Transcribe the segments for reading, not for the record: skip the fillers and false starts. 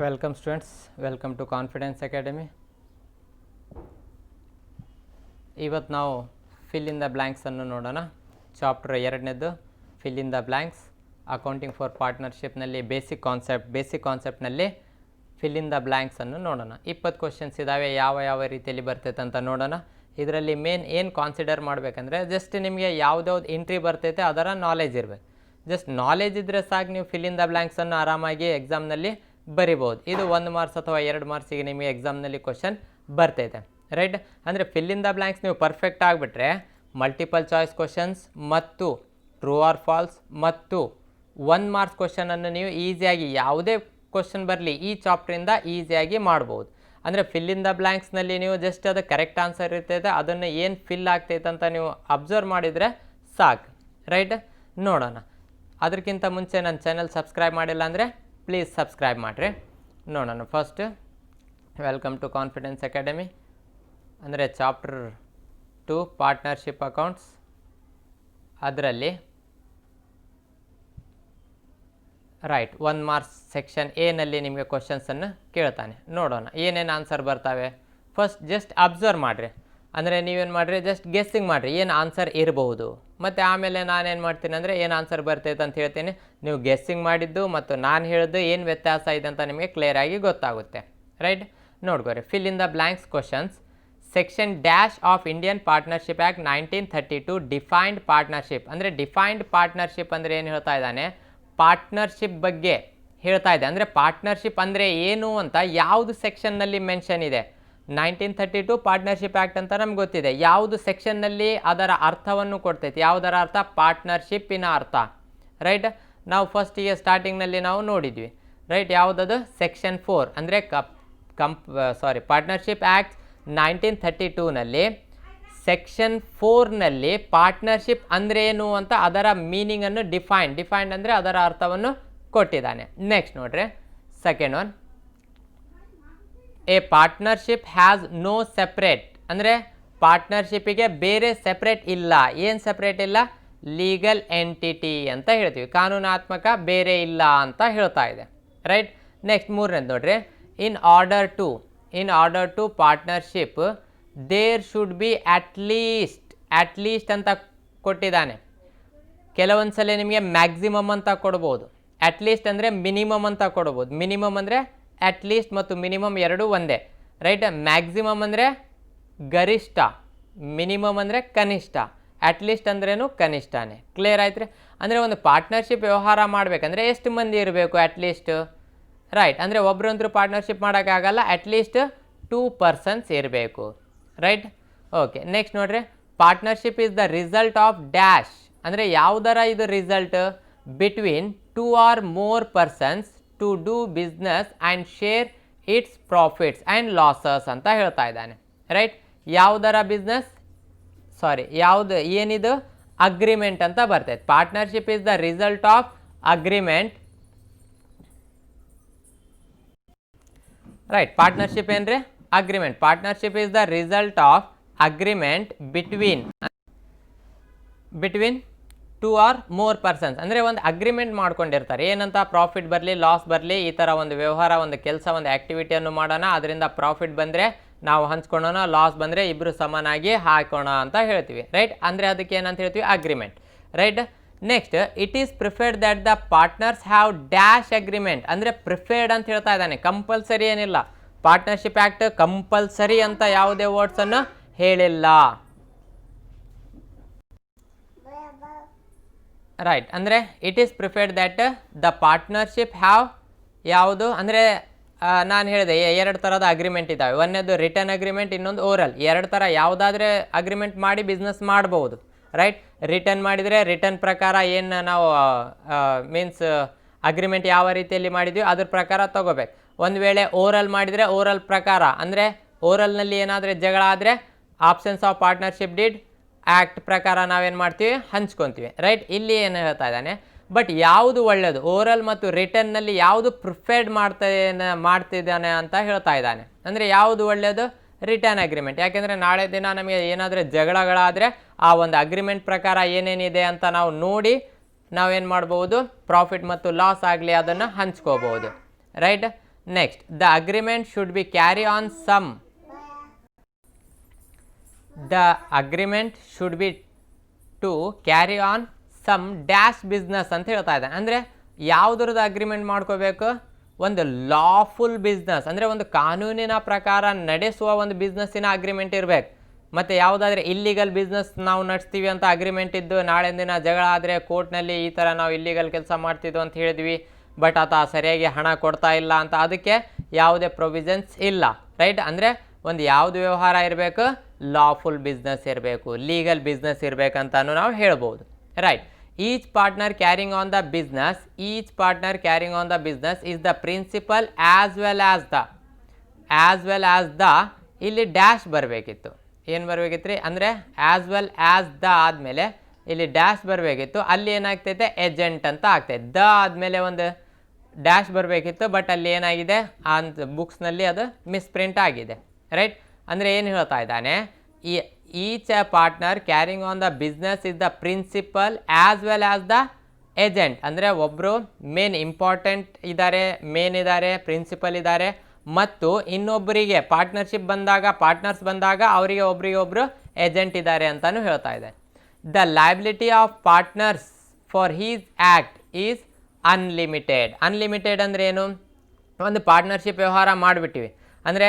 Welcome students, welcome to Confidence Academy. ಇವತ್ತು ನಾವು fill in the blanks ಅನ್ನು ನೋಡೋಣ. ಚಾಪ್ಟರ್ 2ನೇದು fill in the blanks, accounting for ಪಾರ್ಟ್ನರ್ಶಿಪ್ನಲ್ಲಿ ಬೇಸಿಕ್ ಕಾನ್ಸೆಪ್ಟ್ನಲ್ಲಿ ಫಿಲ್ ಇನ್ ದ ಬ್ಲ್ಯಾಂಕ್ಸ್ ಅನ್ನು ನೋಡೋಣ. 20 ಕ್ವಶನ್ಸ್ ಇದ್ದಾವೆ, ಯಾವ ರೀತಿಯಲ್ಲಿ ಬರ್ತೈತೆ ಅಂತ ನೋಡೋಣ. ಇದರಲ್ಲಿ ಮೇನ್ ಏನು ಕಾನ್ಸಿಡರ್ ಮಾಡಬೇಕಂದ್ರೆ ಜಸ್ಟ್ ನಿಮಗೆ ಯಾವ್ದಾವ್ದು ಎಂಟ್ರಿ ಬರ್ತೈತೆ ಅದರ ನಾಲೆಜ್ ಇರಬೇಕು. ಜಸ್ಟ್ ನಾಲೆಜ್ ಇದ್ದರೆ ಸಾಕು, ನೀವು ಫಿಲ್ ಇನ್ ದ ಬ್ಲ್ಯಾಂಕ್ಸನ್ನು ಆರಾಮಾಗಿ ಎಕ್ಸಾಮ್ನಲ್ಲಿ ಬರಿಬೋದು. ಇದು 1 ಮಾರ್ಕ್ಸ್ ಅಥವಾ 2 ಮಾರ್ಕ್ಸಿಗೆ ನಿಮಗೆ ಎಕ್ಸಾಮ್ನಲ್ಲಿ ಕ್ವಶನ್ ಬರ್ತೈತೆ, ರೈಟ್. ಅಂದರೆ ಫಿಲ್ ಇನ್ ದ ಬ್ಲ್ಯಾಂಕ್ಸ್ ನೀವು ಪರ್ಫೆಕ್ಟ್ ಆಗಿಬಿಟ್ರೆ ಮಲ್ಟಿಪಲ್ ಚಾಯ್ಸ್ ಕ್ವಶನ್ಸ್ ಮತ್ತು ಟ್ರೂ ಆರ್ ಫಾಲ್ಸ್ ಮತ್ತು 1 ಮಾರ್ಕ್ಸ್ ಕ್ವಶನನ್ನು ನೀವು ಈಸಿಯಾಗಿ ಯಾವುದೇ ಕ್ವಶನ್ ಬರಲಿ ಈ ಚಾಪ್ಟ್ರಿಂದ ಈಸಿಯಾಗಿ ಮಾಡ್ಬೋದು. ಅಂದರೆ ಫಿಲ್ ಇನ್ ದ ಬ್ಲ್ಯಾಂಕ್ಸ್ನಲ್ಲಿ ನೀವು ಜಸ್ಟ್ ಅದು ಕರೆಕ್ಟ್ ಆನ್ಸರ್ ಇರ್ತೈತೆ, ಅದನ್ನು ಏನು ಫಿಲ್ ಆಗ್ತೈತೆ ಅಂತ ನೀವು ಅಬ್ಸರ್ವ್ ಮಾಡಿದರೆ ಸಾಕು, ರೈಟ್. ನೋಡೋಣ. ಅದಕ್ಕಿಂತ ಮುಂಚೆ ನನ್ನ ಚಾನಲ್ ಸಬ್ಸ್ಕ್ರೈಬ್ ಮಾಡಿಲ್ಲ ಅಂದರೆ ಪ್ಲೀಸ್ ಸಬ್ಸ್ಕ್ರೈಬ್ ಮಾಡಿರಿ. ನೋಡೋಣ. First welcome to Confidence Academy. ಅಂದರೆ ಚಾಪ್ಟರ್ 2 ಪಾರ್ಟ್ನರ್ಶಿಪ್ ಅಕೌಂಟ್ಸ್, ಅದರಲ್ಲಿ ರೈಟ್ 1 ಮಾರ್ಕ್ಸ್ ಸೆಕ್ಷನ್ ಎನಲ್ಲಿ ನಿಮಗೆ ಕ್ವಶನ್ಸನ್ನು ಕೇಳ್ತಾನೆ. ನೋಡೋಣ ಏನೇನು ಆನ್ಸರ್ ಬರ್ತವೆ. ಫಸ್ಟ್ ಜಸ್ಟ್ ಅಬ್ಸರ್ವ್ ಮಾಡಿರಿ. ಅಂದರೆ ನೀವೇನು ಮಾಡಿರಿ, ಜಸ್ಟ್ ಗೆಸ್ಸಿಂಗ್ ಮಾಡಿರಿ ಏನು ಆನ್ಸರ್ ಇರಬಹುದು. ಮತ್ತು ಆಮೇಲೆ ನಾನೇನು ಮಾಡ್ತೀನಿ ಅಂದರೆ ಏನು ಆನ್ಸರ್ ಬರ್ತೈತೆ ಅಂತ ಹೇಳ್ತೀನಿ. ನೀವು ಗೆಸ್ಸಿಂಗ್ ಮಾಡಿದ್ದು ಮತ್ತು ನಾನು ಹೇಳಿದ್ದು ಏನು ವ್ಯತ್ಯಾಸ ಇದೆ ಅಂತ ನಿಮಗೆ ಕ್ಲಿಯರಾಗಿ ಗೊತ್ತಾಗುತ್ತೆ, ರೈಟ್. ನೋಡ್ಕೊರಿ. Fill in the blanks questions. Section dash of Indian partnership act 1932 defined partnership. ಅಂದರೆ ಡಿಫೈನ್ಡ್ ಪಾರ್ಟ್ನರ್ಶಿಪ್ ಅಂದರೆ ಏನು ಹೇಳ್ತಾ ಇದ್ದಾನೆ, ಪಾರ್ಟ್ನರ್ಶಿಪ್ ಬಗ್ಗೆ ಹೇಳ್ತಾ ಇದೆ. ಅಂದರೆ ಪಾರ್ಟ್ನರ್ಶಿಪ್ ಅಂದರೆ ಏನು ಅಂತ ಯಾವುದು ಸೆಕ್ಷನ್ನಲ್ಲಿ ಮೆನ್ಷನ್ ಇದೆ. 1932 ಪಾರ್ಟ್ನರ್ಶಿಪ್ ಆ್ಯಕ್ಟ್ ಅಂತ ನಮ್ಗೆ ಗೊತ್ತಿದೆ. ಯಾವುದು ಸೆಕ್ಷನ್ನಲ್ಲಿ ಅದರ ಅರ್ಥವನ್ನು ಕೊಡ್ತೈತಿ, ಯಾವುದರ ಅರ್ಥ, ಪಾರ್ಟ್ನರ್ಶಿಪ್ಪಿನ ಅರ್ಥ, ರೈಟ್. ನಾವು ಫಸ್ಟಿಗೆ ಸ್ಟಾರ್ಟಿಂಗ್ನಲ್ಲಿ ನಾವು ನೋಡಿದ್ವಿ, ರೈಟ್. ಯಾವುದದು, ಸೆಕ್ಷನ್ 4 ಅಂದರೆ ಪಾರ್ಟ್ನರ್ಶಿಪ್ ಆ್ಯಕ್ಟ್ 1932ನಲ್ಲಿ ಸೆಕ್ಷನ್ 4ನಲ್ಲಿ ಪಾರ್ಟ್ನರ್ಶಿಪ್ ಅಂದರೆ ಏನು ಅಂತ ಅದರ ಮೀನಿಂಗನ್ನು ಡಿಫೈನ್ಡ್ ಅಂದರೆ ಅದರ ಅರ್ಥವನ್ನು ಕೊಟ್ಟಿದ್ದಾನೆ. ನೆಕ್ಸ್ಟ್ ನೋಡ್ರಿ, second one, a partnership has no separate. ಅಂದರೆ ಪಾರ್ಟ್ನರ್ಶಿಪ್ಪಿಗೆ ಬೇರೆ ಸೆಪ್ರೇಟ್ ಇಲ್ಲ. ಏನು ಸೆಪ್ರೇಟ್ ಇಲ್ಲ, ಲೀಗಲ್ ಎಂಟಿಟಿ ಅಂತ ಹೇಳ್ತೀವಿ, ಕಾನೂನಾತ್ಮಕ ಬೇರೆ ಇಲ್ಲ ಅಂತ ಹೇಳ್ತಾ ಇದೆ, ರೈಟ್. ನೆಕ್ಸ್ಟ್ ಮೂರನೇದು ನೋಡ್ರಿ, in order to partnership there should be at least ಅಂತ ಕೊಟ್ಟಿದ್ದಾನೆ. ಕೆಲವೊಂದು ಸಲ ನಿಮಗೆ ಮ್ಯಾಕ್ಸಿಮಮ್ ಅಂತ ಕೊಡ್ಬೋದು, ಅಟ್ಲೀಸ್ಟ್ ಅಂದರೆ ಮಿನಿಮಮ್ ಅಂತ ಕೊಡ್ಬೋದು. ಮಿನಿಮಮ್ ಅಂದರೆ ಅಟ್ಲೀಸ್ಟ್ ಮತ್ತು ಮಿನಿಮಮ್ ಎರಡೂ ಒಂದೇ, ರೈಟ್. ಮ್ಯಾಕ್ಸಿಮಮ್ ಅಂದರೆ ಗರಿಷ್ಠ, ಮಿನಿಮಮ್ ಅಂದರೆ ಕನಿಷ್ಠ, ಅಟ್ಲೀಸ್ಟ್ ಅಂದ್ರೇನು ಕನಿಷ್ಠನೇ. ಕ್ಲಿಯರ್ ಆಯ್ತು ರೀ. ಅಂದರೆ ಒಂದು ಪಾರ್ಟ್ನರ್ಶಿಪ್ ವ್ಯವಹಾರ ಮಾಡಬೇಕಂದ್ರೆ ಎಷ್ಟು ಮಂದಿ ಇರಬೇಕು, ಅಟ್ಲೀಸ್ಟ್, ರೈಟ್. ಅಂದರೆ ಒಬ್ಬರಂತರೂ ಪಾರ್ಟ್ನರ್ಶಿಪ್ ಮಾಡೋಕ್ಕಾಗಲ್ಲ, ಅಟ್ಲೀಸ್ಟ್ 2 persons ಇರಬೇಕು, ರೈಟ್. ಓಕೆ. ನೆಕ್ಸ್ಟ್ ನೋಡ್ರಿ, partnership is the result of dash. ಅಂದರೆ ಯಾವುದರ ಇದು result, between 2 or more persons to do business and share its profits and losses ಅಂತ ಹೇಳ್ತಾ ಇದ್ದಾನೆ, ರೈಟ್. ಯಾವುದರ ಬಿಸ್ನೆಸ್, ಏನಿದು ಅಗ್ರಿಮೆಂಟ್ ಅಂತ ಬರ್ತೈತೆ. Partnership is the result of agreement, right. Partnership ಏನ್ರಿ, agreement. Partnership is the result of agreement between 2 or more persons. ಅಂದರೆ ಒಂದು ಅಗ್ರಿಮೆಂಟ್ ಮಾಡ್ಕೊಂಡಿರ್ತಾರೆ, ಏನಂತ, ಪ್ರಾಫಿಟ್ ಬರಲಿ ಲಾಸ್ ಬರಲಿ, ಈ ಥರ ಒಂದು ವ್ಯವಹಾರ, ಒಂದು ಕೆಲಸ, ಒಂದು ಆ್ಯಕ್ಟಿವಿಟಿಯನ್ನು ಮಾಡೋಣ, ಅದರಿಂದ ಪ್ರಾಫಿಟ್ ಬಂದರೆ ನಾವು ಹಂಚ್ಕೊಳ್ಳೋಣ, ಲಾಸ್ ಬಂದರೆ ಇಬ್ಬರು ಸಮನಾಗಿ ಹಾಕೋಣ ಅಂತ ಹೇಳ್ತೀವಿ, ರೈಟ್. ಅಂದರೆ ಅದಕ್ಕೆ ಏನಂತ ಹೇಳ್ತೀವಿ, agreement, right. Next, it is preferred that the partners have dash agreement. ಅಂದರೆ ಪ್ರಿಫರ್ಡ್ ಅಂತ ಹೇಳ್ತಾ ಇದ್ದಾನೆ, ಕಂಪಲ್ಸರಿ ಏನಿಲ್ಲ. ಪಾರ್ಟ್ನರ್ಶಿಪ್ ಆ್ಯಕ್ಟ್ ಕಂಪಲ್ಸರಿ ಅಂತ ಯಾವುದೇ ವರ್ಡ್ಸನ್ನು ಹೇಳಿಲ್ಲ, ರೈಟ್. ಅಂದರೆ it is preferred that the partnership have ಯಾವುದು ಅಂದರೆ ನಾನು ಹೇಳಿದೆ 2 ಥರದ ಅಗ್ರಿಮೆಂಟ್ ಇದ್ದಾವೆ. ಒಂದನೇದು ರಿಟರ್ನ್ ಅಗ್ರಿಮೆಂಟ್, ಇನ್ನೊಂದು ಓರಲ್. 2 ಥರ ಯಾವುದಾದ್ರೆ ಅಗ್ರಿಮೆಂಟ್ ಮಾಡಿ ಬಿಸ್ನೆಸ್ ಮಾಡ್ಬೋದು, ರೈಟ್. ರಿಟರ್ನ್ ಮಾಡಿದರೆ ರಿಟರ್ನ್ ಪ್ರಕಾರ ಏನು ನಾವು ಮೀನ್ಸ್ ಅಗ್ರಿಮೆಂಟ್ ಯಾವ ರೀತಿಯಲ್ಲಿ ಮಾಡಿದ್ವಿ ಅದ್ರ ಪ್ರಕಾರ ತೊಗೋಬೇಕು. ಒಂದು ವೇಳೆ ಓರಲ್ ಮಾಡಿದರೆ ಓರಲ್ ಪ್ರಕಾರ, ಅಂದರೆ ಓರಲ್ನಲ್ಲಿ ಏನಾದರೆ ಜಗಳ ಆದರೆ options of partnership did act ಪ್ರಕಾರ ನಾವೇನು ಮಾಡ್ತೀವಿ, ಹಂಚ್ಕೊತೀವಿ, ರೈಟ್. ಇಲ್ಲಿ ಏನು ಹೇಳ್ತಾ ಇದ್ದಾನೆ, ಬಟ್ ಯಾವುದು ಒಳ್ಳೆಯದು, ಓರಲ್ ಮತ್ತು ರಿಟರ್ನ್ನಲ್ಲಿ ಯಾವುದು ಪ್ರಿಫರ್ಡ್ ಮಾಡ್ತಿದ್ದಾನೆ ಅಂತ ಹೇಳ್ತಾ ಇದ್ದಾನೆ. ಅಂದರೆ ಯಾವುದು ಒಳ್ಳೆಯದು, ರಿಟರ್ನ್ ಅಗ್ರಿಮೆಂಟ್. ಯಾಕೆಂದರೆ ನಾಳೆ ದಿನ ನಮಗೆ ಏನಾದರೂ ಜಗಳಗಳಾದರೆ ಆ ಒಂದು ಅಗ್ರಿಮೆಂಟ್ ಪ್ರಕಾರ ಏನೇನಿದೆ ಅಂತ ನಾವು ನೋಡಿ ನಾವೇನು ಮಾಡ್ಬೋದು, ಪ್ರಾಫಿಟ್ ಮತ್ತು ಲಾಸ್ ಆಗಲಿ ಅದನ್ನು ಹಂಚ್ಕೋಬೋದು, right. Next the agreement should be carry on some the agreement should be to carry on some dash business ಅಂತ ಹೇಳ್ತಾ ಇದ್ದಾನೆ. ಅಂದರೆ ಯಾವುದ್ರದ್ದು ಅಗ್ರಿಮೆಂಟ್ ಮಾಡ್ಕೋಬೇಕು, ಒಂದು ಲಾಫುಲ್ ಬಿಸ್ನೆಸ್ ಅಂದರೆ ಒಂದು ಕಾನೂನಿನ ಪ್ರಕಾರ ನಡೆಸುವ ಒಂದು ಬಿಸ್ನೆಸ್ಸಿನ ಅಗ್ರಿಮೆಂಟ್ ಇರಬೇಕು. ಮತ್ತು ಯಾವುದಾದ್ರೆ ಇಲ್ಲಿಗಲ್ ಬಿಸ್ನೆಸ್ ನಾವು ನಡೆಸ್ತೀವಿ ಅಂತ ಅಗ್ರಿಮೆಂಟ್ ಇದ್ದು ನಾಳೆ ದಿನ ಜಗಳ ಆದರೆ ಕೋರ್ಟ್ನಲ್ಲಿ ಈ ಥರ ನಾವು ಇಲ್ಲಿಗಲ್ ಕೆಲಸ ಮಾಡ್ತಿದ್ವು ಅಂತ ಹೇಳಿದ್ವಿ, ಬಟ್ ಆತ ಸರಿಯಾಗಿ ಹಣ ಕೊಡ್ತಾ ಇಲ್ಲ ಅಂತ, ಅದಕ್ಕೆ ಯಾವುದೇ ಪ್ರೊವಿಷನ್ಸ್ ಇಲ್ಲ, ರೈಟ್. ಅಂದರೆ ಒಂದು ಯಾವುದು ವ್ಯವಹಾರ ಇರಬೇಕು, ಲಾಫುಲ್ ಬಿಸ್ನೆಸ್ ಇರಬೇಕು, ಲೀಗಲ್ ಬಿಸ್ನೆಸ್ ಇರಬೇಕಂತನೂ ನಾವು ಹೇಳ್ಬೋದು, right. Each partner carrying on the business is the principal as well as the ಇಲ್ಲಿ ಡ್ಯಾಶ್ ಬರಬೇಕಿತ್ತು. ಏನು ಬರಬೇಕಿತ್ತು ರೀ ಅಂದರೆ ಆ್ಯಸ್ ವೆಲ್ ಆ್ಯಸ್ ದ ಆದಮೇಲೆ ಇಲ್ಲಿ ಡ್ಯಾಶ್ ಬರಬೇಕಿತ್ತು. ಅಲ್ಲಿ ಏನಾಗ್ತೈತೆ ಏಜೆಂಟ್ ಅಂತ ಆಗ್ತೈತೆ. ದ ಆದಮೇಲೆ ಒಂದು ಡ್ಯಾಶ್ ಬರಬೇಕಿತ್ತು, ಬಟ್ ಅಲ್ಲಿ ಏನಾಗಿದೆ ಅಂತ ಬುಕ್ಸ್ನಲ್ಲಿ ಅದು ಮಿಸ್ಪ್ರಿಂಟ್ ಆಗಿದೆ, ರೈಟ್. ಅಂದರೆ ಏನು ಹೇಳ್ತಾ ಇದ್ದಾನೆ, each partner carrying on the business is the principal as well as the agent. ಅಂದರೆ ಒಬ್ಬರು ಮೇನ್ ಇಂಪಾರ್ಟೆಂಟ್ ಇದ್ದಾರೆ, ಪ್ರಿನ್ಸಿಪಲ್ ಇದ್ದಾರೆ, ಮತ್ತು ಇನ್ನೊಬ್ಬರಿಗೆ ಪಾರ್ಟ್ನರ್ಸ್ ಬಂದಾಗ ಅವರಿಗೆ ಒಬ್ಬರು ಏಜೆಂಟ್ ಇದ್ದಾರೆ ಅಂತಲೂ ಹೇಳ್ತಾ ಇದೆ. The liability of partners for his act is unlimited ಅಂದರೆ ಏನು, ಒಂದು ಪಾರ್ಟ್ನರ್ಶಿಪ್ ವ್ಯವಹಾರ ಮಾಡಿಬಿಟ್ಟಿವಿ ಅಂದರೆ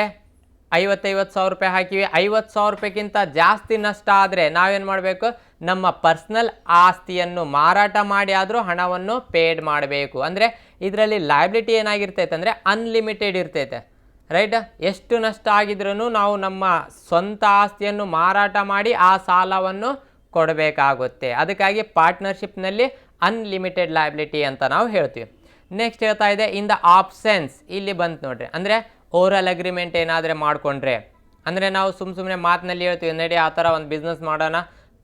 50,000 ರೂಪಾಯಿ ಹಾಕಿವಿ, 50,000 ರೂಪಾಯಿಗಿಂತ ಜಾಸ್ತಿ ನಷ್ಟ ಆದರೆ ನಾವೇನು ಮಾಡಬೇಕು, ನಮ್ಮ ಪರ್ಸ್ನಲ್ ಆಸ್ತಿಯನ್ನು ಮಾರಾಟ ಮಾಡಿ ಆದರೂ ಹಣವನ್ನು ಪೇಡ್ ಮಾಡಬೇಕು. ಅಂದರೆ ಇದರಲ್ಲಿ ಲಯಬಿಲಿಟಿ ಏನಾಗಿರ್ತೈತೆ ಅಂದರೆ ಅನ್ಲಿಮಿಟೆಡ್ ಇರ್ತೈತೆ, ರೈಟ್. ಎಷ್ಟು ನಷ್ಟ ಆಗಿದ್ರೂ ನಾವು ನಮ್ಮ ಸ್ವಂತ ಆಸ್ತಿಯನ್ನು ಮಾರಾಟ ಮಾಡಿ ಆ ಸಾಲವನ್ನು ಕೊಡಬೇಕಾಗುತ್ತೆ. ಅದಕ್ಕಾಗಿ ಪಾರ್ಟ್ನರ್ಶಿಪ್ನಲ್ಲಿ ಅನ್ಲಿಮಿಟೆಡ್ ಲಯಬಿಲಿಟಿ ಅಂತ ನಾವು ಹೇಳ್ತೀವಿ. ನೆಕ್ಸ್ಟ್ ಹೇಳ್ತಾ ಇದೆ ಇನ್ ದ ಆಪ್ಷನ್ಸ್, ಇಲ್ಲಿ ಬಂತು ನೋಡ್ರಿ. ಅಂದರೆ ಓರಲ್ ಅಗ್ರಿಮೆಂಟ್ ಏನಾದರೆ ಮಾಡಿಕೊಂಡ್ರೆ, ಅಂದರೆ ನಾವು ಸುಮ್ಮನೆ ಮಾತಿನಲ್ಲಿ ಹೇಳ್ತೀವಿ, ನಡಿ ಆ ಥರ ಒಂದು ಬಿಸ್ನೆಸ್ ಮಾಡೋಣ,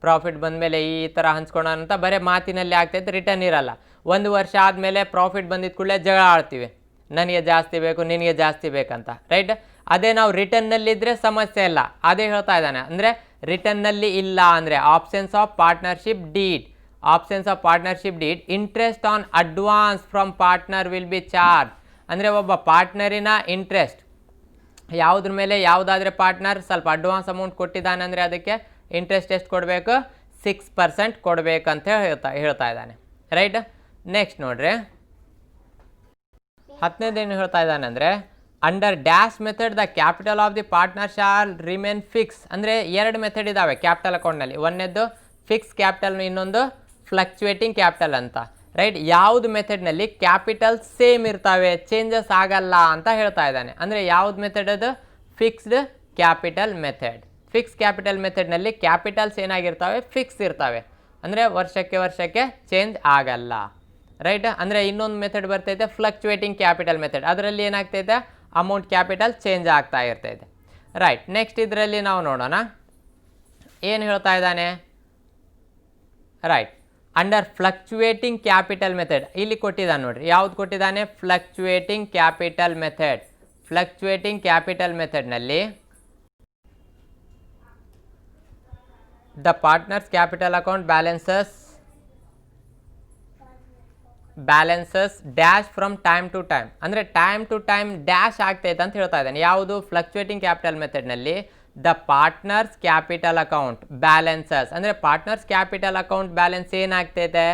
ಪ್ರಾಫಿಟ್ ಬಂದಮೇಲೆ ಈ ಥರ ಹಂಚ್ಕೊಳ್ಳೋಣ ಅಂತ ಬರೀ ಮಾತಿನಲ್ಲಿ ಆಗ್ತೈತೆ, ರಿಟರ್ನ್ ಇರಲ್ಲ. 1 ವರ್ಷ ಆದಮೇಲೆ ಪ್ರಾಫಿಟ್ ಬಂದಿದ್ದ ಕೂಡಲೇ ಜಗಳ ಆಡ್ತೀವಿ, ನನಗೆ ಜಾಸ್ತಿ ಬೇಕು, ನಿನಗೆ ಜಾಸ್ತಿ ಬೇಕಂತ, ರೈಟ್. ಅದೇ ನಾವು ರಿಟರ್ನ್ನಲ್ಲಿದ್ದರೆ ಸಮಸ್ಯೆ ಇಲ್ಲ, ಅದೇ ಹೇಳ್ತಾ ಇದ್ದಾನೆ. ಅಂದರೆ ರಿಟರ್ನ್ನಲ್ಲಿ ಇಲ್ಲ ಅಂದರೆ options of partnership deed interest on advance from partner will be charge. ಅಂದರೆ ಒಬ್ಬ ಪಾರ್ಟ್ನರಿನ ಇಂಟ್ರೆಸ್ಟ್ ಯಾವುದ್ರ ಮೇಲೆ, ಯಾವುದಾದ್ರೆ ಪಾರ್ಟ್ನರ್ ಸ್ವಲ್ಪ ಅಡ್ವಾನ್ಸ್ ಅಮೌಂಟ್ ಕೊಟ್ಟಿದ್ದಾನೆ ಅಂದರೆ ಅದಕ್ಕೆ ಇಂಟ್ರೆಸ್ಟ್ ಎಷ್ಟು ಕೊಡಬೇಕು, 6% ಕೊಡಬೇಕಂತ ಹೇಳ್ತಾ ಇದ್ದಾನೆ, ರೈಟ್. ನೆಕ್ಸ್ಟ್ ನೋಡ್ರಿ 10ನೇದು ಏನು ಹೇಳ್ತಾ ಇದ್ದಾನೆ ಅಂದರೆ under dash method the capital of the partner shall remain fix. ಅಂದರೆ 2 ಮೆಥಡ್ ಇದ್ದಾವೆ ಕ್ಯಾಪಿಟಲ್ ಅಕೌಂಟ್ನಲ್ಲಿ, ಒಂದನೇದು ಫಿಕ್ಸ್ ಕ್ಯಾಪಿಟಲ್, ಇನ್ನೊಂದು ಫ್ಲಕ್ಚುಯೇಟಿಂಗ್ ಕ್ಯಾಪಿಟಲ್ ಅಂತ, ರೈಟ್. ಯಾವುದು ಮೆಥಡ್ನಲ್ಲಿ ಕ್ಯಾಪಿಟಲ್ ಸೇಮ್ ಇರ್ತವೆ, ಚೇಂಜಸ್ ಆಗಲ್ಲ ಅಂತ ಹೇಳ್ತಾ ಇದ್ದಾನೆ. ಅಂದರೆ ಯಾವ್ದು ಮೆಥಡ್ ಅದು, ಫಿಕ್ಸ್ಡ್ ಕ್ಯಾಪಿಟಲ್ ಮೆಥಡ್ನಲ್ಲಿ ಕ್ಯಾಪಿಟಲ್ಸ್ ಏನಾಗಿರ್ತವೆ, ಫಿಕ್ಸ್ ಇರ್ತವೆ, ಅಂದರೆ ವರ್ಷಕ್ಕೆ ಚೇಂಜ್ ಆಗಲ್ಲ, ರೈಟ್. ಅಂದರೆ ಇನ್ನೊಂದು ಮೆಥಡ್ ಬರ್ತೈತೆ ಫ್ಲಕ್ಚುಯೇಟಿಂಗ್ ಕ್ಯಾಪಿಟಲ್ ಮೆಥಡ್, ಅದರಲ್ಲಿ ಏನಾಗ್ತೈತೆ ಅಮೌಂಟ್ ಕ್ಯಾಪಿಟಲ್ ಚೇಂಜ್ ಆಗ್ತಾ ಇರ್ತೈತೆ, ರೈಟ್. ನೆಕ್ಸ್ಟ್ ಇದರಲ್ಲಿ ನಾವು ನೋಡೋಣ ಏನು ಹೇಳ್ತಾ ಇದ್ದಾನೆ, right. Under fluctuating capital method ಇಲ್ಲಿ ಕೊಟ್ಟಿದ್ದಾನೆ ನೋಡ್ರಿ, ಯಾವ್ದು ಕೊಟ್ಟಿದ್ದಾನೆ, ಫ್ಲಕ್ಚುಯೇಟಿಂಗ್ ಕ್ಯಾಪಿಟಲ್ ಮೆಥಡ್ನಲ್ಲಿ the partners capital account balances dash from time to time. ಅಂದರೆ ಟೈಮ್ ಟು ಟೈಮ್ ಡ್ಯಾಶ್ ಆಗ್ತೈತೆ ಅಂತ ಹೇಳ್ತಾ ಇದ್ದಾನೆ. ಯಾವುದು, ಫ್ಲಕ್ಚುಯೇಟಿಂಗ್ ಕ್ಯಾಪಿಟಲ್ ಮೆಥಡ್ನಲ್ಲಿ the partners capital account balances, ಅಂದರೆ ಪಾರ್ಟ್ನರ್ಸ್ ಕ್ಯಾಪಿಟಲ್ ಅಕೌಂಟ್ ಬ್ಯಾಲೆನ್ಸ್ ಏನಾಗ್ತೈತೆ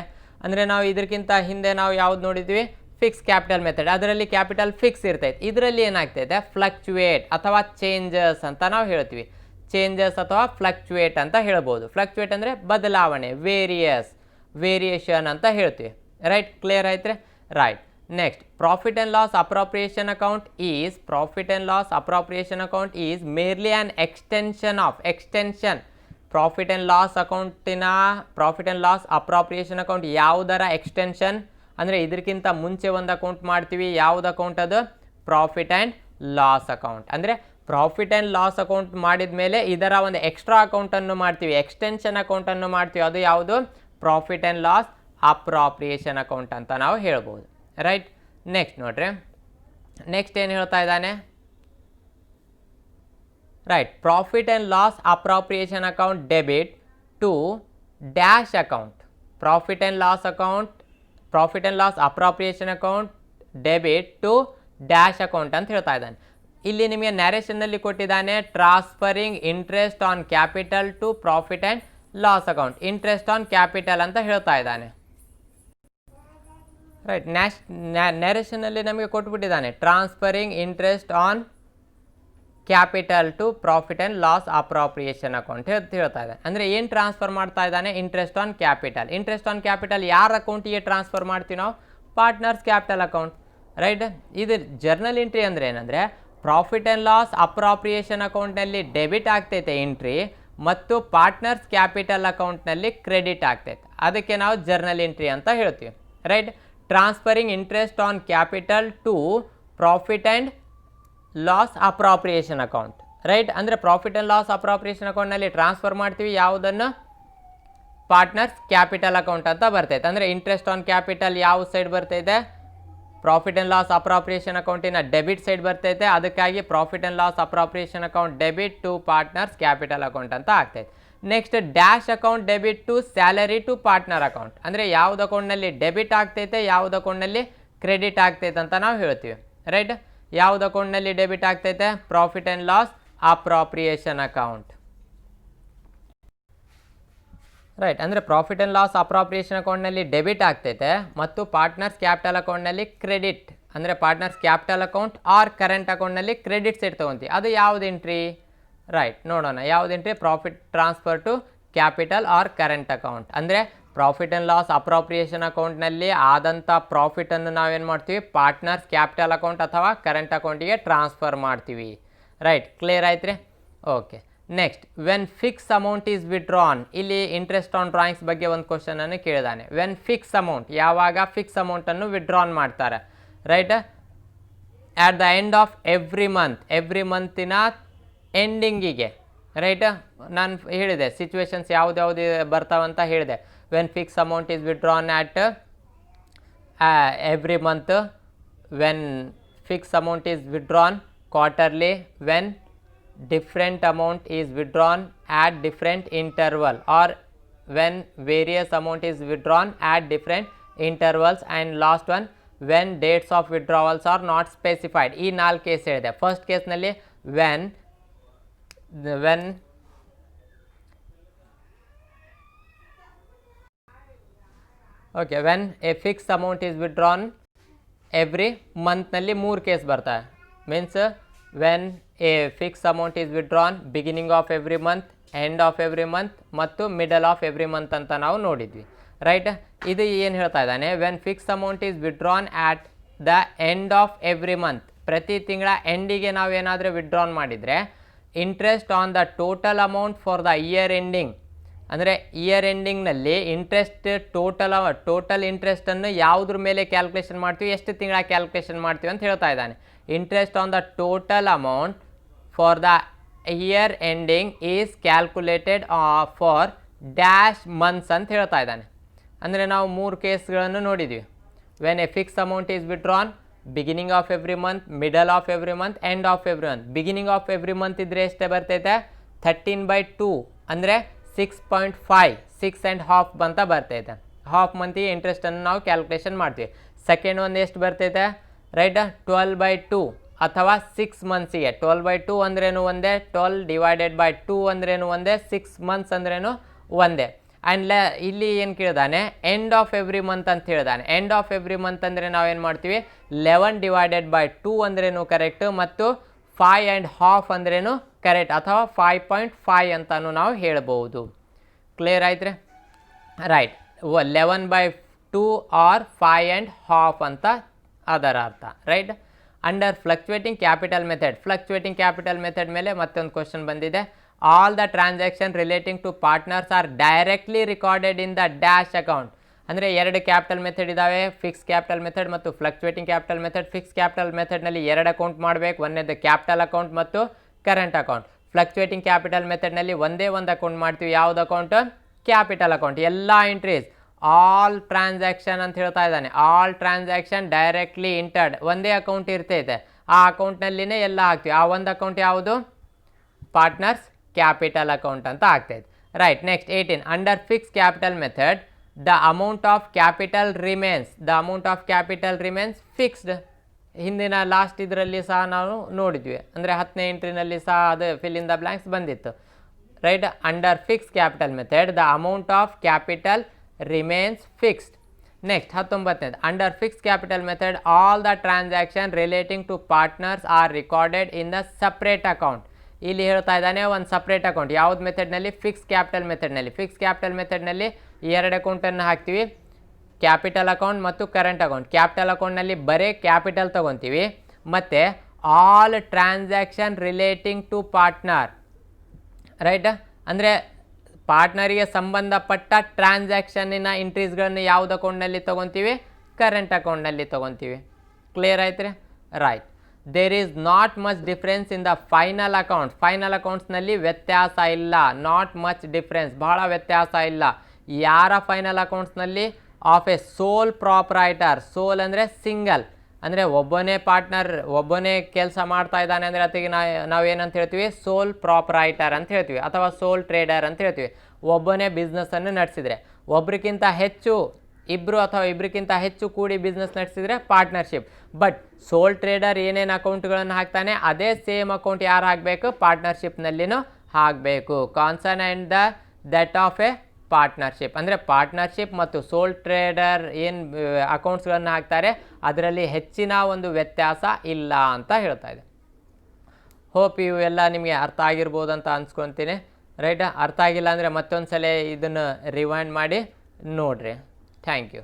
ಅಂದರೆ ನಾವು ಇದಕ್ಕಿಂತ ಹಿಂದೆ ನಾವು ಯಾವ್ದು ನೋಡಿದ್ವಿ, ಫಿಕ್ಸ್ ಕ್ಯಾಪಿಟಲ್ ಮೆಥಡ್, ಅದರಲ್ಲಿ ಕ್ಯಾಪಿಟಲ್ ಫಿಕ್ಸ್ ಇರ್ತೈತೆ. ಇದರಲ್ಲಿ ಏನಾಗ್ತೈತೆ ಫ್ಲಕ್ಚುಯೇಟ್ ಅಥವಾ ಚೇಂಜಸ್ ಅಂತ ನಾವು ಹೇಳ್ತೀವಿ, ಚೇಂಜಸ್ ಅಥವಾ ಫ್ಲಕ್ಚುಯೇಟ್ ಅಂತ ಹೇಳ್ಬೋದು. ಫ್ಲಕ್ಚುಯೇಟ್ ಅಂದರೆ ಬದಲಾವಣೆ, ವೇರಿಯೇಷನ್ ಅಂತ ಹೇಳ್ತೀವಿ, ರೈಟ್. ಕ್ಲಿಯರ್ ಆಯ್ತು, right. Next profit and loss appropriation account is merely an extension profit and loss appropriation account ಯಾವುದರ ಎಕ್ಸ್ಟೆನ್ಷನ್ ಅಂದರೆ ಇದಕ್ಕಿಂತ ಮುಂಚೆ ಒಂದು ಅಕೌಂಟ್ ಮಾಡ್ತೀವಿ, ಯಾವ್ದು ಅಕೌಂಟ್ ಅದು, ಪ್ರಾಫಿಟ್ ಆ್ಯಂಡ್ ಲಾಸ್ ಅಕೌಂಟ್. ಅಂದರೆ ಪ್ರಾಫಿಟ್ ಆ್ಯಂಡ್ ಲಾಸ್ ಅಕೌಂಟ್ ಮಾಡಿದ ಮೇಲೆ ಇದರ ಒಂದು ಎಕ್ಸ್ಟ್ರಾ ಅಕೌಂಟನ್ನು ಮಾಡ್ತೀವಿ, ಎಕ್ಸ್ಟೆನ್ಷನ್ ಅಕೌಂಟನ್ನು ಮಾಡ್ತೀವಿ, ಅದು ಯಾವುದು, profit and loss appropriation account ಅಂತ ನಾವು ಹೇಳ್ಬೋದು, ರೈಟ್. ನೆಕ್ಸ್ಟ್ ನೋಡ್ರಿ, ನೆಕ್ಸ್ಟ್ ಏನು ಹೇಳ್ತಾ ಇದ್ದಾನೆ, right. Profit and loss appropriation account debit to dash account. Profit and loss appropriation account debit to dash account ಅಂತ ಹೇಳ್ತಾ ಇದ್ದಾನೆ. ಇಲ್ಲಿ ನಿಮಗೆ ನ್ಯಾರೇಷನ್ನಲ್ಲಿ ಕೊಟ್ಟಿದ್ದಾನೆ transferring interest on capital to profit and loss account, interest on capital ಅಂತ ಹೇಳ್ತಾ ಇದ್ದಾನೆ. ರೈಟ್, ನ್ಯಾರೇಷನಲ್ಲಿ ನಮಗೆ ಕೊಟ್ಬಿಟ್ಟಿದ್ದಾನೆ transferring interest on capital to profit and loss appropriation account ಹೇಳ್ತಾ ಇದ್ದಾನೆ. ಅಂದರೆ ಏನು ಟ್ರಾನ್ಸ್ಫರ್ ಮಾಡ್ತಾ ಇದ್ದಾನೆ? Interest on capital. Interest on capital ಯಾರ ಅಕೌಂಟಿಗೆ ಟ್ರಾನ್ಸ್ಫರ್ ಮಾಡ್ತೀವಿ ನಾವು? Partners capital account. ರೈಟ್, ಇದು ಜರ್ನಲ್ ಎಂಟ್ರಿ ಅಂದರೆ ಏನಂದರೆ ಪ್ರಾಫಿಟ್ ಆ್ಯಂಡ್ ಲಾಸ್ ಅಪ್ರಾಪ್ರಿಯೇಷನ್ ಅಕೌಂಟ್ನಲ್ಲಿ ಡೆಬಿಟ್ ಆಗ್ತೈತೆ ಎಂಟ್ರಿ, ಮತ್ತು ಪಾರ್ಟ್ನರ್ಸ್ ಕ್ಯಾಪಿಟಲ್ ಅಕೌಂಟ್ನಲ್ಲಿ ಕ್ರೆಡಿಟ್ ಆಗ್ತೈತೆ. ಅದಕ್ಕೆ ನಾವು ಜರ್ನಲ್ ಎಂಟ್ರಿ ಅಂತ ಹೇಳ್ತೀವಿ. Right, transferring interest on capital to profit and loss appropriation account. Right, ಅಂದರೆ ಪ್ರಾಫಿಟ್ ಆ್ಯಂಡ್ ಲಾಸ್ ಅಪ್ರಾಪ್ರಿಯೇಷನ್ ಅಕೌಂಟ್ನಲ್ಲಿ ಟ್ರಾನ್ಸ್ಫರ್ ಮಾಡ್ತೀವಿ ಯಾವುದನ್ನು? ಪಾರ್ಟ್ನರ್ಸ್ ಕ್ಯಾಪಿಟಲ್ ಅಕೌಂಟ್ ಅಂತ ಬರ್ತೈತೆ. ಅಂದರೆ ಇಂಟ್ರೆಸ್ಟ್ ಆನ್ ಕ್ಯಾಪಿಟಲ್ ಯಾವ ಸೈಡ್ ಬರ್ತೈತೆ? ಪ್ರಾಫಿಟ್ ಆ್ಯಂಡ್ ಲಾಸ್ ಅಪ್ರಾಪ್ರಿಯೇಷನ್ ಅಕೌಂಟಿನ ಡೆಬಿಟ್ ಸೈಡ್ ಬರ್ತೈತೆ. ಅದಕ್ಕಾಗಿ profit and loss appropriation account debit to partners capital account ಅಂತ ಆಗ್ತೈತೆ. Next dash account debit to salary to partner account. ಅಂದರೆ ಯಾವ್ದು ಅಕೌಂಟ್ನಲ್ಲಿ ಡೆಬಿಟ್ ಆಗ್ತೈತೆ, ಯಾವ್ದು ಅಕೌಂಟ್ನಲ್ಲಿ ಕ್ರೆಡಿಟ್ ಆಗ್ತೈತೆ ಅಂತ ನಾವು ಹೇಳ್ತೀವಿ. ರೈಟ್, ಯಾವ್ದು ಅಕೌಂಟ್ನಲ್ಲಿ ಡೆಬಿಟ್ ಆಗ್ತೈತೆ? Profit and loss appropriation account. Right, ಅಂದರೆ ಪ್ರಾಫಿಟ್ ಆ್ಯಂಡ್ ಲಾಸ್ ಅಪ್ರಾಪ್ರಿಯೇಷನ್ ಅಕೌಂಟ್ನಲ್ಲಿ ಡೆಬಿಟ್ ಆಗ್ತೈತೆ, ಮತ್ತು ಪಾರ್ಟ್ನರ್ಸ್ ಕ್ಯಾಪಿಟಲ್ ಅಕೌಂಟ್ನಲ್ಲಿ ಕ್ರೆಡಿಟ್, ಅಂದರೆ partners capital account or current ಅಕೌಂಟ್ನಲ್ಲಿ ಕ್ರೆಡಿಟ್ ಸೈಡ್ ತೊಗೊತೀವಿ. ಅದು ಯಾವ್ದು ಎಂಟ್ರಿ? ರೈಟ್, ನೋಡೋಣ ಯಾವ್ದು entry? Profit transfer to capital or current account. ಅಂದರೆ ಪ್ರಾಫಿಟ್ ಆ್ಯಂಡ್ ಲಾಸ್ ಅಪ್ರಾಪ್ರಿಯೇಷನ್ ಅಕೌಂಟ್ನಲ್ಲಿ ಆದಂಥ ಪ್ರಾಫಿಟನ್ನು ನಾವೇನು ಮಾಡ್ತೀವಿ? ಪಾರ್ಟ್ನರ್ಸ್ ಕ್ಯಾಪಿಟಲ್ ಅಕೌಂಟ್ ಅಥವಾ ಕರೆಂಟ್ ಅಕೌಂಟಿಗೆ ಟ್ರಾನ್ಸ್ಫರ್ ಮಾಡ್ತೀವಿ. ರೈಟ್, ಕ್ಲಿಯರ್ ಆಯ್ತು ರೀ? Okay, next when fix amount is withdrawn. ಇಲ್ಲಿ ಇಂಟ್ರೆಸ್ಟ್ ಆನ್ ಡ್ರಾಯಿಂಗ್ಸ್ ಬಗ್ಗೆ ಒಂದು ಕ್ವಶನನ್ನು ಕೇಳಿದಾನೆ. ವೆನ್ ಫಿಕ್ಸ್ ಅಮೌಂಟ್, ಯಾವಾಗ ಫಿಕ್ಸ್ ಅಮೌಂಟನ್ನು ವಿಡ್ರಾನ್ ಮಾಡ್ತಾರೆ? Right, at the end of every month, every ಮಂತಿನ ಎಂಡಿಂಗಿಗೆ. ರೈಟ್, ನಾನು ಹೇಳಿದೆ ಸಿಚುವೇಶನ್ಸ್ ಯಾವ್ದು ಬರ್ತಾವಂತ ಹೇಳಿದೆ. When fix amount is withdrawn at every month, when fix amount is withdrawn quarterly, when different amount is withdrawn at different interval, or when various amount is withdrawn at different intervals, and last one when dates of withdrawals are not specified. ಈ 4 case ಹೇಳಿದೆ. First ಕೇಸ್ನಲ್ಲಿ when okay, when a fixed amount is withdrawn every month ನಲ್ಲಿ 3 case ಬರ್ತವೆ. Means when a fixed amount is withdrawn beginning of every month, end of every month ಮತ್ತು middle of every month ಅಂತ ನಾವು ನೋಡಿದ್ವಿ. Right, ಇದು ಏನು ಹೇಳ್ತಾ ಇದ್ದಾನೆ? When fix amount is withdrawn at the end of every month, ಪ್ರತಿ ತಿಂಗಳ ಎಂಡಿಗೆ ನಾವು ಏನಾದರೂ ವಿಡ್ರಾನ್ ಮಾಡಿದರೆ interest on the total amount for the year ending, ಅಂದರೆ ಇಯರ್ ಎಂಡಿಂಗ್ನಲ್ಲಿ ಇಂಟ್ರೆಸ್ಟ್ ಟೋಟಲ್ ಇಂಟ್ರೆಸ್ಟನ್ನು ಯಾವುದ್ರ ಮೇಲೆ ಕ್ಯಾಲ್ಕುಲೇಷನ್ ಮಾಡ್ತೀವಿ, ಎಷ್ಟು ತಿಂಗಳ ಕ್ಯಾಲ್ಕುಲೇಷನ್ ಮಾಡ್ತೀವಿ ಅಂತ ಹೇಳ್ತಾ ಇದ್ದಾನೆ. Interest on the total amount for the year ending is calculated for dash months ಅಂತ ಹೇಳ್ತಾ ಇದ್ದಾನೆ. ಅಂದರೆ ನಾವು 3 ಕೇಸ್ಗಳನ್ನು ನೋಡಿದ್ವಿ. When A fix amount is withdrawn beginning of every month, middle of every month, end of every month. Beginning of every month ಇದ್ದರೆ ಎಷ್ಟೇ ಬರ್ತೈತೆ? 13/2 ಅಂದರೆ 6.5, 6.5 ಅಂತ ಬರ್ತೈತೆ. ಹಾಫ್ ಮಂತಿಗೆ ಇಂಟ್ರೆಸ್ಟನ್ನು ನಾವು ಕ್ಯಾಲ್ಕುಲೇಷನ್ ಮಾಡ್ತೀವಿ. ಸೆಕೆಂಡ್ ಒಂದು ಎಷ್ಟು ಬರ್ತೈತೆ? ರೈಟ್, 12/2 ಅಥವಾ 6 ಮಂತ್ಸಿಗೆ. 12/2 ಅಂದ್ರೇನು ಒಂದೇ, 12 ಡಿವೈಡೆಡ್ ಬೈ 2 ಅಂದ್ರೇನು ಒಂದೇ, 6 ಮಂತ್ಸ್ ಅಂದ್ರೇನು ಒಂದೇ. ಆ್ಯಂಡ್ ಇಲ್ಲಿ ಏನು ಕೇಳಿದಾನೆ? ಎಂಡ್ ಆಫ್ ಎವ್ರಿ ಮಂತ್ ಅಂತ ಹೇಳಿದಾನೆ. ಎಂಡ್ ಆಫ್ ಎವ್ರಿ ಮಂತ್ ಅಂದರೆ ನಾವೇನು ಮಾಡ್ತೀವಿ? 11 ಡಿವೈಡೆಡ್ ಬೈ 2 ಅಂದ್ರೇನು ಕರೆಕ್ಟ್, ಮತ್ತು 5.5 ಅಂದ್ರೇನು ಕರೆಕ್ಟ್, ಅಥವಾ 5.5 ಅಂತಲೂ ನಾವು ಹೇಳ್ಬೋದು. ಕ್ಲಿಯರ್ ಆಯ್ತು ರೀ? ರೈಟ್, 11/2 ಆರ್ 5.5 ಅಂತ ಅದರ ಅರ್ಥ. Right, under fluctuating capital method, fluctuating capital method ಮೇಲೆ ಮತ್ತೊಂದು ಕ್ವಶನ್ ಬಂದಿದೆ. All the transaction relating to partners are directly recorded in the dash account. ಅಂದರೆ 2 ಕ್ಯಾಪಿಟಲ್ ಮೆಥಡ್ ಇದ್ದಾವೆ, ಫಿಕ್ಸ್ ಕ್ಯಾಪಿಟಲ್ ಮೆಥಡ್ ಮತ್ತು fluctuating capital method. Fix capital ಮೆಥಡ್ನಲ್ಲಿ 2 account ಮಾಡಬೇಕು, ಒಂದೇದು capital account ಮತ್ತು ಕರೆಂಟ್ ಅಕೌಂಟ್. ಫ್ಲಕ್ಚುಯೇಟಿಂಗ್ ಕ್ಯಾಪಿಟಲ್ ಮೆಥಡ್ನಲ್ಲಿ ಒಂದೇ ಒಂದು ಅಕೌಂಟ್ ಮಾಡ್ತೀವಿ. ಯಾವ್ದು ಅಕೌಂಟ್? Capital account. ಎಲ್ಲ ಎಂಟ್ರೀಸ್ ಆಲ್ ಟ್ರಾನ್ಸಾಕ್ಷನ್ ಅಂತ ಹೇಳ್ತಾ ಇದ್ದಾನೆ. ಆಲ್ ಟ್ರಾನ್ಸಾಕ್ಷನ್ ಡೈರೆಕ್ಟ್ಲಿ ಇಂಟರ್ಡ್, ಒಂದೇ ಅಕೌಂಟ್ ಇರ್ತೈತೆ, ಆ ಅಕೌಂಟ್ನಲ್ಲಿನೇ ಎಲ್ಲ ಹಾಕ್ತೀವಿ. ಆ ಒಂದು ಅಕೌಂಟ್ ಯಾವುದು? ಪಾರ್ಟ್ನರ್ಸ್ ಕ್ಯಾಪಿಟಲ್ ಅಕೌಂಟ್ ಅಂತ ಆಗ್ತೈತೆ. Right, next 18 under fix capital method the amount of capital remains, the amount of capital remains fixed. ಹಿಂದಿನ ಲಾಸ್ಟ್ ಇದರಲ್ಲಿ ಸಹ ನಾವು ನೋಡಿದ್ವಿ, ಅಂದರೆ 10ನೇ ಎಂಟ್ರಿನಲ್ಲಿ ಸಹ ಅದು ಫಿಲ್ ಇನ್ ದ ಬ್ಲ್ಯಾಂಕ್ಸ್ ಬಂದಿತ್ತು, right. Under fix capital method the amount of capital remains fixed. Next 19ನೇದು, under fix capital method all the transaction relating to partners are recorded in the separate account. ಇಲ್ಲಿ ಹೇಳ್ತಾ ಇದ್ದಾನೆ ಒಂದು separate account. ಯಾವ್ದು ಮೆಥಡ್ನಲ್ಲಿ? Fix capital ಮೆಥಡ್ನಲ್ಲಿ. Fix capital ಮೆಥಡ್ನಲ್ಲಿ 2 ಅಕೌಂಟನ್ನು ಹಾಕ್ತೀವಿ, ಕ್ಯಾಪಿಟಲ್ ಅಕೌಂಟ್ ಮತ್ತು ಕರೆಂಟ್ ಅಕೌಂಟ್. ಕ್ಯಾಪಿಟಲ್ ಅಕೌಂಟ್ನಲ್ಲಿ ಬರೀ ಕ್ಯಾಪಿಟಲ್ ತೊಗೊತೀವಿ, ಮತ್ತು all transaction relating to partner, right. ಅಂದರೆ ಪಾರ್ಟ್ನರಿಗೆ ಸಂಬಂಧಪಟ್ಟ ಟ್ರಾನ್ಸಾಕ್ಷನ್ನಿನ ಎಂಟ್ರೀಸ್ಗಳನ್ನು ಯಾವ್ದು ಅಕೌಂಟ್ನಲ್ಲಿ ತೊಗೊತೀವಿ? ಕರೆಂಟ್ ಅಕೌಂಟ್ನಲ್ಲಿ ತೊಗೊತೀವಿ. ಕ್ಲಿಯರ್ ಆಯ್ತು ರೀ? Right. There is not much difference in the final accounts. Final ಅಕೌಂಟ್ಸ್ನಲ್ಲಿ ವ್ಯತ್ಯಾಸ ಇಲ್ಲ. ನಾಟ್ ಮಚ್ ಡಿಫ್ರೆನ್ಸ್, ಬಹಳ ವ್ಯತ್ಯಾಸ ಇಲ್ಲ. ಯಾರ ಫೈನಲ್ ಅಕೌಂಟ್ಸ್ನಲ್ಲಿ? Of a sole proprietor. Sole ಅಂದರೆ ಸಿಂಗಲ್, ಅಂದರೆ ಒಬ್ಬನೇ ಪಾರ್ಟ್ನರ್, ಒಬ್ಬನೇ ಕೆಲಸ ಮಾಡ್ತಾ ಇದ್ದಾನೆ ಅಂದರೆ ಅದಕ್ಕೆ ನಾವೇನಂತ ಹೇಳ್ತೀವಿ? ಸೋಲ್ ಪ್ರಾಪರೈಟರ್ ಅಂತ ಹೇಳ್ತೀವಿ, ಅಥವಾ ಸೋಲ್ ಟ್ರೇಡರ್ ಅಂತ ಹೇಳ್ತೀವಿ. ಒಬ್ಬನೇ ಬಿಸ್ನೆಸ್ಸನ್ನು ನಡೆಸಿದರೆ. ಒಬ್ರಿಗಿಂತ ಹೆಚ್ಚು, ಇಬ್ಬರು ಅಥವಾ ಇಬ್ಬರಿಗಿಂತ ಹೆಚ್ಚು ಕೂಡಿ ಬಿಸ್ನೆಸ್ ನಡೆಸಿದರೆ ಪಾರ್ಟ್ನರ್ಶಿಪ್. ಬಟ್ ಸೋಲ್ ಟ್ರೇಡರ್ ಏನೇನು ಅಕೌಂಟ್ಗಳನ್ನು ಹಾಕ್ತಾನೆ ಅದೇ ಸೇಮ್ ಅಕೌಂಟ್ ಯಾರು ಹಾಕಬೇಕು? ಪಾರ್ಟ್ನರ್ಶಿಪ್ನಲ್ಲಿನೂ ಹಾಕಬೇಕು. Concern the that of a partnership. ಅಂದರೆ ಪಾರ್ಟ್ನರ್ಶಿಪ್ ಮತ್ತು ಸೋಲ್ ಟ್ರೇಡರ್ ಏನು ಅಕೌಂಟ್ಸ್ಗಳನ್ನು ಹಾಕ್ತಾರೆ ಅದರಲ್ಲಿ ಹೆಚ್ಚಿನ ಒಂದು ವ್ಯತ್ಯಾಸ ಇಲ್ಲ ಅಂತ ಹೇಳ್ತಾ ಇದೆ. ಹೋಪ್ ಇವೆಲ್ಲ ನಿಮಗೆ ಅರ್ಥ ಆಗಿರ್ಬೋದು ಅಂತ ಅನ್ಸ್ಕೊತೀನಿ, ರೈಟ್. ಅರ್ಥ ಆಗಿಲ್ಲ ಅಂದರೆ ಮತ್ತೊಂದು ಸಲ ಇದನ್ನು ರಿವೈಂಡ್ ಮಾಡಿ ನೋಡಿರಿ. Thank you.